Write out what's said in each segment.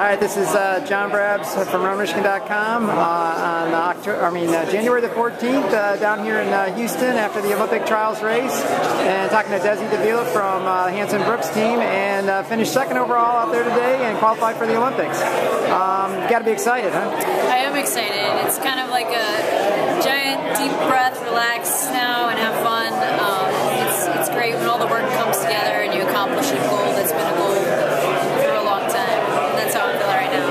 All right, this is John Brabs from RunMichigan.com on January the 14th down here in Houston after the Olympic trials race, and talking to Desiree Davila from Hanson Brooks team, and finished second overall out there today and qualified for the Olympics. Got to be excited, huh? I am excited. It's kind of like a giant deep breath, relax now and have fun. It's great when all the work comes together and you accomplish a goal that's been a goal for a long time. And that's how I feel right now.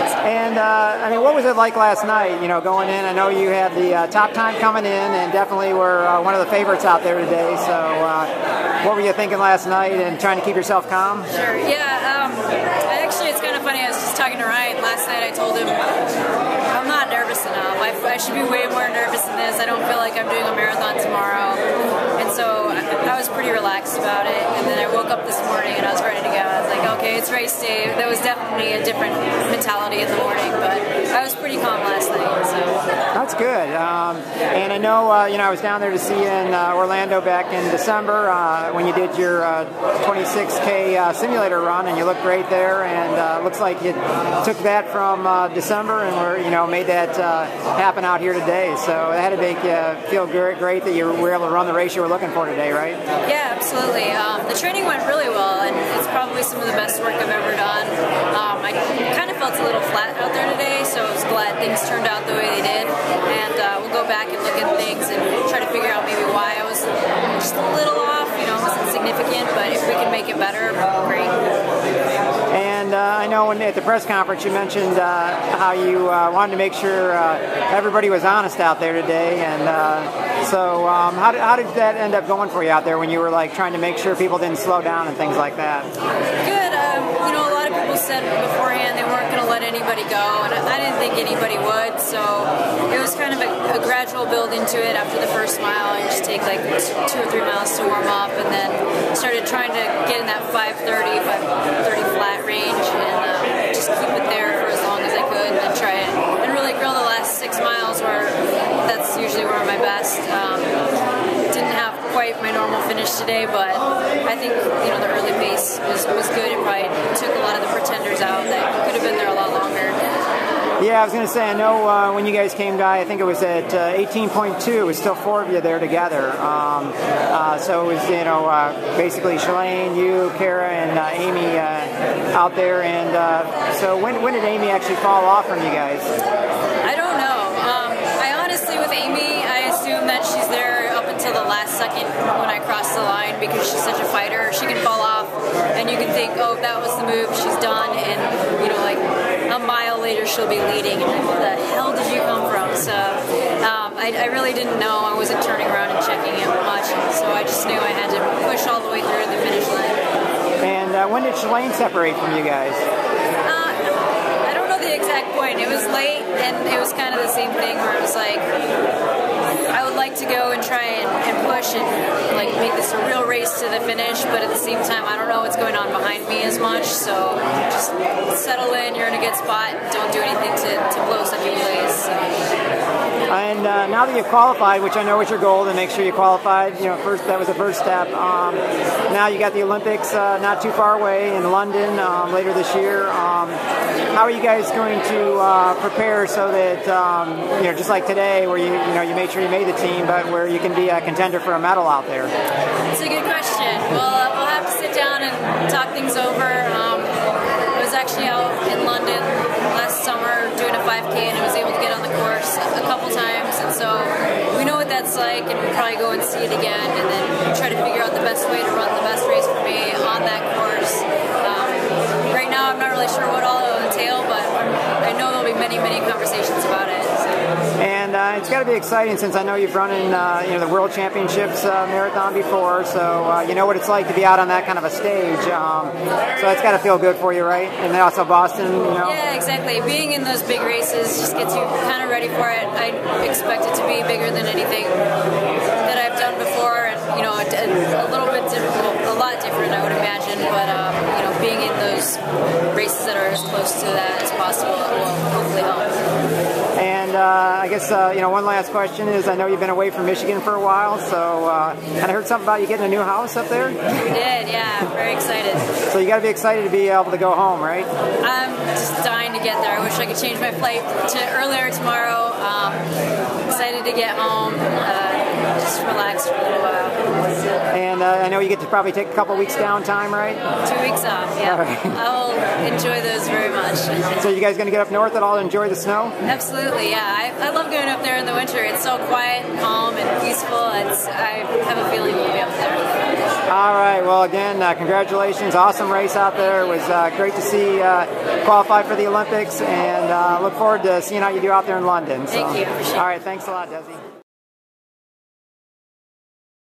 And what was it like last night? You know, going in. I know you had the top time coming in, and definitely were one of the favorites out there today. So, what were you thinking last night, and trying to keep yourself calm? Sure. Yeah. Actually, it's kind of funny. I was just talking to Ryan last night. I told him I'm not nervous enough. I should be way more nervous than this. I don't feel like I'm doing a marathon tomorrow, and so I was pretty relaxed about it. And then I woke up this morning and I was ready to go. I was like, okay, it's race day. That was definitely a different mentality in the morning, but I was pretty calm last night. So that's good. And I know, I was down there to see you in Orlando back in December when you did your 26K simulator run, and you looked great there. And looks like you took that from December and made that happen out here today. So that had to make you feel great that you were able to run the race you were looking for today, right? Yeah, absolutely. The training went really well, and it's probably some of the best work I've ever done. I kind of felt a little flat out there today, so I was glad things turned out the way they did. And we'll go back and look at things and try to figure out maybe why I was just a little off. It wasn't significant, but if we can make it better, great. And I know at the press conference you mentioned how you wanted to make sure everybody was honest out there today, and so how did that end up going for you out there when you were trying to make sure people didn't slow down and things like that? Good. A lot of people said beforehand they weren't going to let anybody go, and I didn't think anybody would, so it was kind of a gradual build into it. After the first mile, I just take 2 or 3 miles to warm up, and then started trying to get in that 5:30 flat range, and just keep it there for as long as I could, and then try it and really grill the last 6 miles, where that's usually where I'm my best. Didn't have quite my normal finish today, but I think the early pace was good. It probably took a lot of the pretenders out that could have been there a lot longer. Yeah, I was going to say, I know when you guys came by, I think it was at 18.2, it was still 4 of you there together. So it was, basically Shalane, you, Kara, and Amy out there. And so when did Amy actually fall off from you guys? I don't know. I honestly, with Amy, I assume that she's there up until the last second when I cross the line, because she's such a fighter. She can fall off, and you can think, oh, that was the move, she's done, and a mile later she'll be leading, and where the hell did you come from? So I really didn't know. I wasn't turning around and checking it much, so I just knew I had to push all the way through the finish line. And when did Shalane separate from you guys? I don't know the exact point. It was late, and it was kind of the same thing where it was like, I would like to go and try and push and make this a real race to the finish, but at the same time I don't know what's going on behind me as much, so just settle in, you're in a good spot, don't do anything to blow such a place. And now that you've qualified, which I know was your goal, to make sure you qualified, first, that was the first step. Now you got the Olympics not too far away in London later this year. How are you guys going to prepare so that just like today, where you made sure you made the team, but where you can be a contender for a medal out there? It's a good question. Well, we'll have to sit down and talk things over. I was actually out in London last summer doing a 5K, and I was able to get on the course a couple times, and so we know what that's like, and we'll probably go and see it again, and then try to figure out the best way to run the best race for me on that course. Right now I'm not really sure what all it will entail, but I know there'll be many conversations about it. And it's got to be exciting, since I know you've run in the World Championships marathon before, so you know what it's like to be out on that kind of a stage. So it's got to feel good for you, right? And then also Boston, Yeah, exactly. Being in those big races just gets you kind of ready for it. I expect it to be bigger than anything that I've done before, and a little bit different, a lot different, I would imagine. But being in those races that are as close to that as possible will hopefully help. And I guess one last question is, I know you've been away from Michigan for a while, so and I heard something about you getting a new house up there? We did, yeah. Very excited. So you got to be excited to be able to go home, right? I'm just dying to get there. I wish I could change my flight to earlier tomorrow. Excited to get home, just relax for a little while. And I know you get to probably take a couple weeks downtime, right? 2 weeks off, yeah. Right. I'll enjoy those very much. So you guys going to get up north at all and enjoy the snow? Absolutely, yeah. I love going up there in the winter. It's so quiet and calm and peaceful. I have a feeling we'll be up there. All right. Well, again, congratulations. Awesome race out there. It was great to see qualify for the Olympics, and look forward to seeing how you do out there in London. Thank you. Appreciate it. All right. Thanks a lot, Desi.